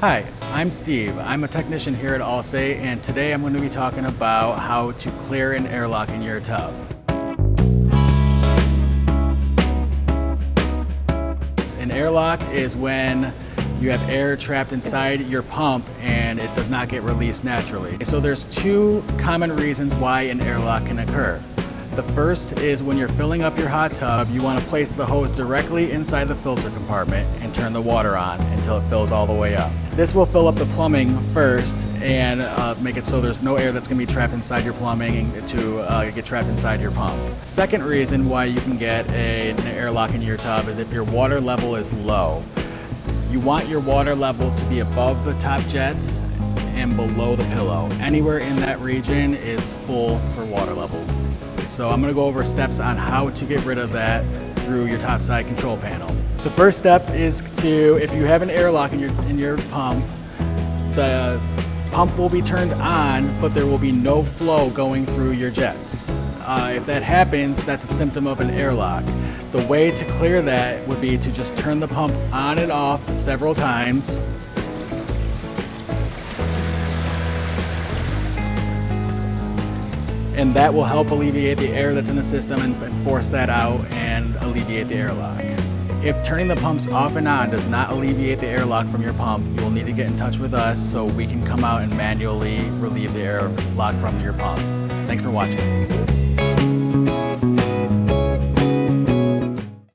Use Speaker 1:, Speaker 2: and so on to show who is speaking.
Speaker 1: Hi, I'm Steve. I'm a technician here at Allstate, and today I'm going to be talking about how to clear an airlock in your tub. An airlock is when you have air trapped inside your pump and it does not get released naturally. So there's two common reasons why an airlock can occur. The first is when you're filling up your hot tub, you want to place the hose directly inside the filter compartment and turn the water on until it fills all the way up. This will fill up the plumbing first and make it so there's no air that's going to be trapped inside your plumbing to get trapped inside your pump. Second reason why you can get an airlock in your tub is if your water level is low. You want your water level to be above the top jets and below the pillow. Anywhere in that region is full for water level. So I'm going to go over steps on how to get rid of that through your topside control panel. The first step is to, if you have an airlock in your pump, the pump will be turned on, but there will be no flow going through your jets. If that happens, that's a symptom of an airlock. The way to clear that would be to just turn the pump on and off several times. And that will help alleviate the air that's in the system and force that out and alleviate the airlock. If turning the pumps off and on does not alleviate the airlock from your pump, you will need to get in touch with us so we can come out and manually relieve the airlock from your pump. Thanks for watching.